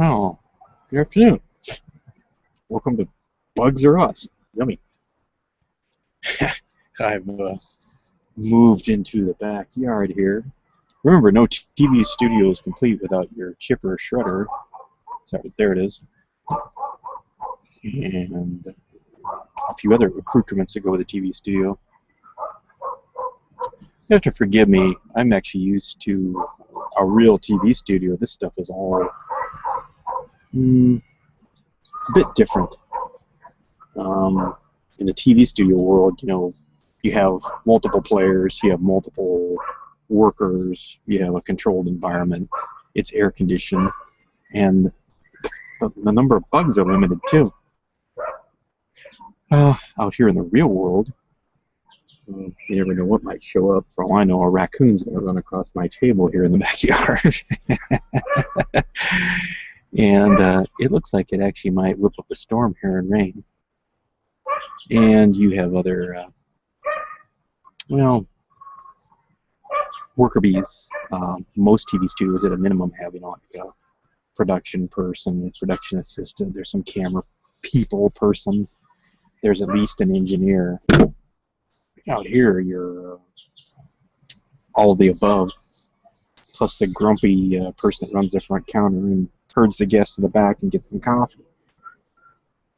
Oh, good afternoon. Welcome to Bugs or Us. Yummy. I've moved into the backyard here. Remember, no TV studio is complete without your chipper shredder. Sorry, there it is. And a few other accoutrements that go with a TV studio. You have to forgive me. I'm actually used to a real TV studio. This stuff is all a bit different. In the TV studio world, you have multiple players, you have multiple workers, you have a controlled environment, it's air conditioned, and the number of bugs are limited too. Out here in the real world, you never know what might show up. For all I know, a raccoon's going to run across my table here in the backyard. And it looks like it actually might whip up a storm here and rain. And you have other, worker bees. Most TV studios at a minimum have, like a production person, a production assistant, there's some camera people person, there's at least an engineer. Out here, you're all of the above, plus the grumpy person that runs the front counter and herds the guests to the back and gets them coffee,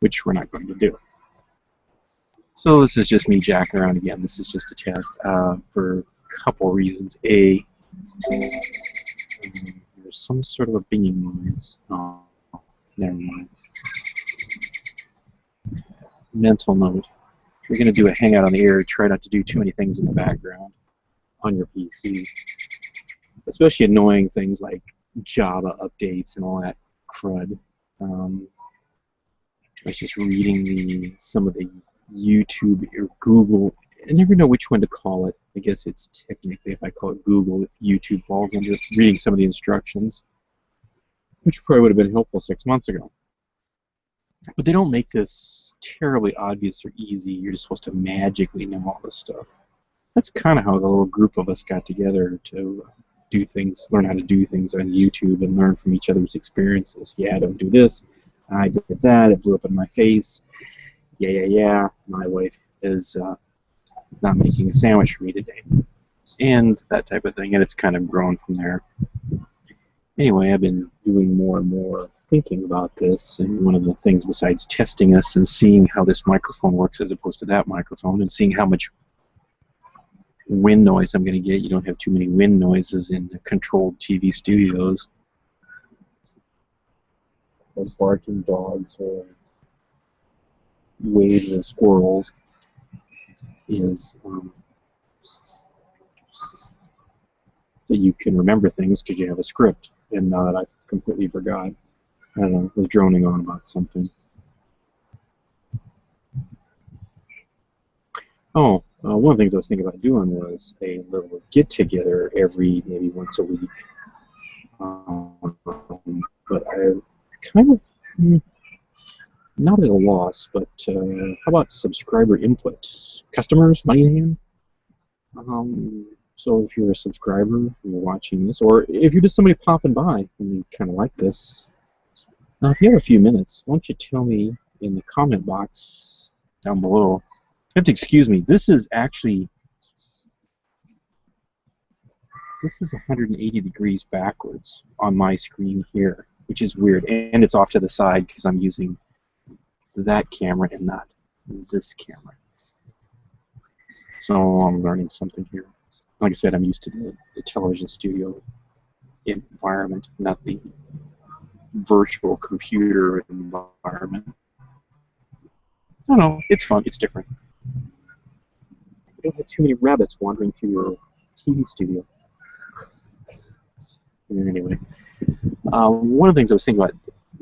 which we're not going to do. So this is just me jacking around again. This is just a test for a couple reasons. A, there's some sort of a binging noise. Oh, never mind. Mental note. If you're going to do a hangout on the air, try not to do too many things in the background on your PC. Especially annoying things like Java updates and all that crud. I was just reading some of the YouTube or Google. I never know which one to call it. I guess it's technically, if I call it Google, if YouTube falls under it, reading some of the instructions, which probably would have been helpful 6 months ago. But they don't make this terribly obvious or easy. You're just supposed to magically know all this stuff. That's kind of how the little group of us got together to do things, learn how to do things on YouTube and learn from each other's experiences. Yeah, don't do this. I did that. It blew up in my face. Yeah. My wife is not making a sandwich for me today. And that type of thing. And it's kind of grown from there. Anyway, I've been doing more and more thinking about this, and one of the things besides testing this and seeing how this microphone works as opposed to that microphone, and seeing how much wind noise I'm going to get. You don't have too many wind noises in controlled TV studios. Or barking dogs or waves of squirrels is that you can remember things because you have a script. And now that I've completely forgot, I don't know, was droning on about something. Oh, one of the things I was thinking about doing was a little get-together every maybe once a week. But I'm kind of not at a loss, but how about subscriber input? Customers, money in hand? So if you're a subscriber and you're watching this, or if you're just somebody popping by and you kind of like this, now if you have a few minutes, why don't you tell me in the comment box down below. You have to excuse me. This is 180 degrees backwards on my screen here, which is weird, and it's off to the side because I'm using that camera and not this camera. So I'm learning something here. Like I said, I'm used to the television studio environment, not the virtual computer environment. I don't know, it's fun, it's different. You don't have too many rabbits wandering through your TV studio. Anyway, one of the things I was thinking about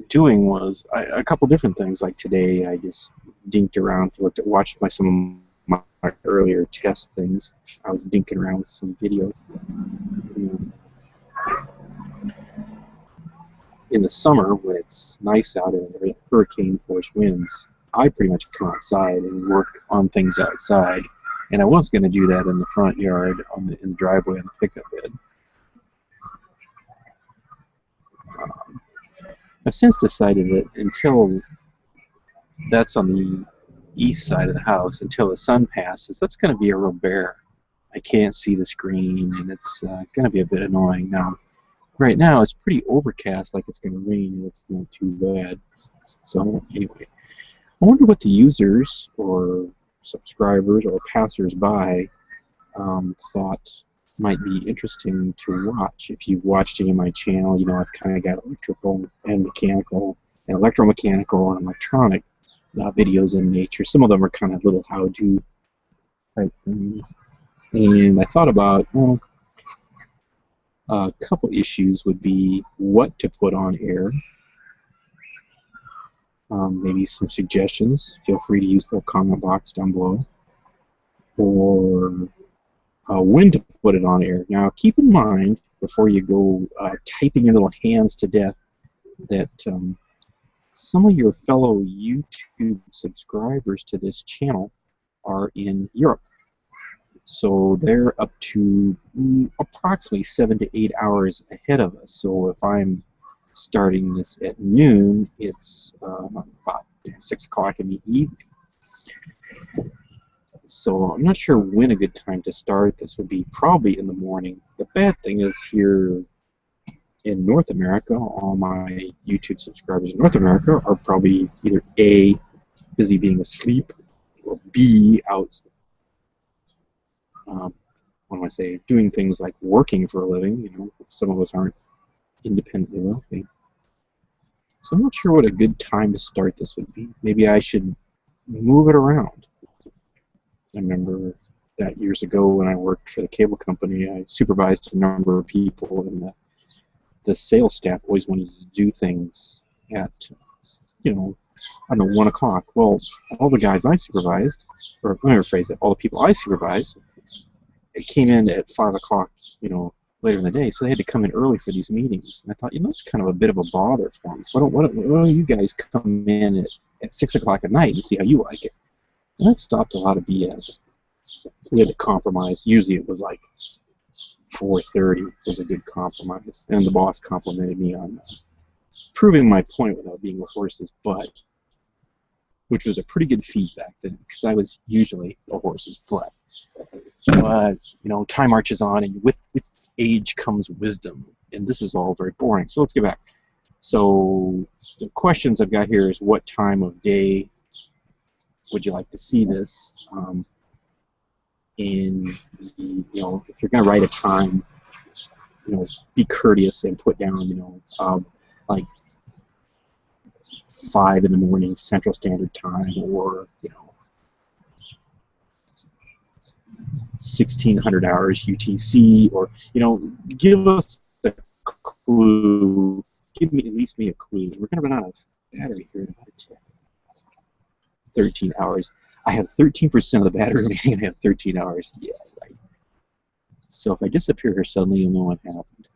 doing was a couple different things. Like today, I just dinked around, watched some of my earlier test things. I was dinking around with some videos. In the summer, when it's nice out and there are hurricane-force winds, I pretty much come outside and work on things outside. And I was going to do that in the front yard, in the driveway on the pickup bed. I've since decided that until that's on the east side of the house, until the sun passes, that's going to be a real bear. I can't see the screen, and it's going to be a bit annoying. Now, right now, it's pretty overcast, like it's going to rain, and it's not too bad. So, anyway, I wonder what the users or subscribers or passers-by thought might be interesting to watch. If you've watched any of my channel, you know I've kind of got electrical and mechanical and electromechanical and electronic videos in nature. Some of them are kind of little how-to type things. And I thought about, well, a couple issues would be what to put on air. Maybe some suggestions. Feel free to use the comment box down below. Or when to put it on air. Now, keep in mind, before you go typing your little hands to death, that some of your fellow YouTube subscribers to this channel are in Europe. So they're up to approximately 7 to 8 hours ahead of us. So if I'm starting this at noon, it's about 6 o'clock in the evening. So I'm not sure when a good time to start this would be. Probably in the morning. The bad thing is here in North America, all my YouTube subscribers in North America are probably either A, busy being asleep, or B, out, what do I say, doing things like working for a living. You know, some of us aren't independently wealthy. So I'm not sure what a good time to start this would be. Maybe I should move it around. I remember that years ago when I worked for the cable company, I supervised a number of people, and the sales staff always wanted to do things at, you know, I don't know, 1 o'clock. Well, all the guys I supervised, or let me rephrase it, all the people I supervised, it came in at 5 o'clock, you know, later in the day, so they had to come in early for these meetings. And I thought, you know, that's kind of a bit of a bother for me. Why don't you guys come in at 6 o'clock at night and see how you like it? And that stopped a lot of BS. We had to compromise. Usually it was like 4:30 was a good compromise. And the boss complimented me on proving my point without being a horse's butt, which was a pretty good feat back then, because I was usually a horse's butt. But, you know, time marches on, and with age comes wisdom. And this is all very boring. So let's get back. So the questions I've got here is, what time of day would you like to see this? And, you know, if you're going to write a time, you know, be courteous and put down, you know, like 5 in the morning Central Standard Time, or, you know, 1600 hours UTC, or, you know, give us a clue. Give me, at least me, a clue. We're going to run out of battery here in about 13 hours. I have 13% of the battery remaining, and I have 13 hours. Yeah, right. So if I disappear here suddenly, you'll know what happened.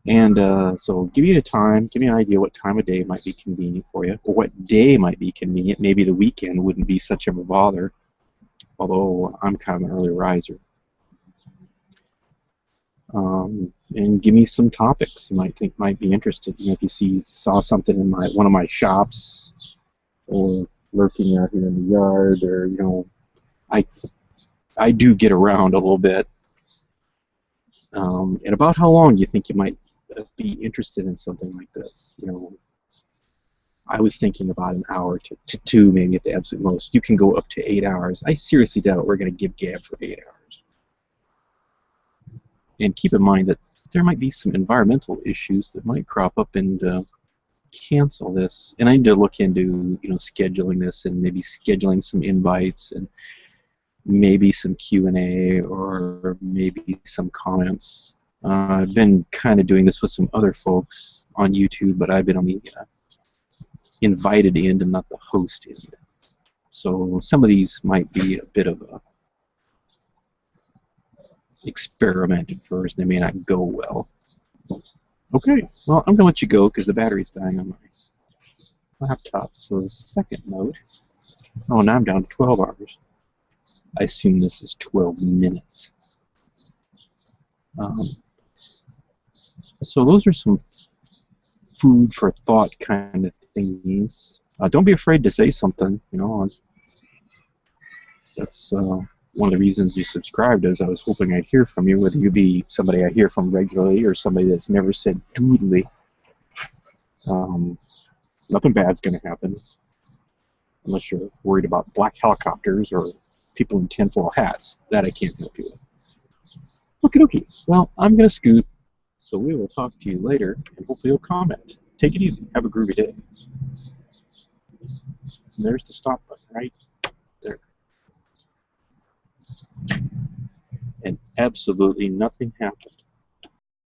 And so give me a time, give me an idea what time of day might be convenient for you, or what day might be convenient. Maybe the weekend wouldn't be such of a bother, although I'm kind of an early riser. And give me some topics you might think might be interested. You know, if you saw something in one of my shops, or lurking out here in the yard, or, you know, I do get around a little bit. And about how long do you think you might be interested in something like this? You know, I was thinking about an hour to 2, maybe at the absolute most. You can go up to 8 hours. I seriously doubt we're going to give Gab for 8 hours. And keep in mind that there might be some environmental issues that might crop up and cancel this. And I need to look into, you know, scheduling this, and maybe scheduling some invites, and maybe some Q&A, or maybe some comments. I've been kind of doing this with some other folks on YouTube, but I've been on the invited end and not the host end. So some of these might be a bit of a experiment at first. They may not go well. Okay, well, I'm going to let you go because the battery's dying on my laptop. So second note, oh, now I'm down to 12 hours. I assume this is 12 minutes. So those are some food for thought kind of things. Don't be afraid to say something. You know, that's one of the reasons you subscribed. Is I was hoping I'd hear from you, whether you be somebody I hear from regularly or somebody that's never said doodly. Nothing bad's going to happen unless you're worried about black helicopters or people in tinfoil hats. That I can't help you with. Okie dokie. Well, I'm going to scoot, so we will talk to you later, and hopefully you'll comment. Take it easy. Have a groovy day. And there's the stop button right there. And absolutely nothing happened.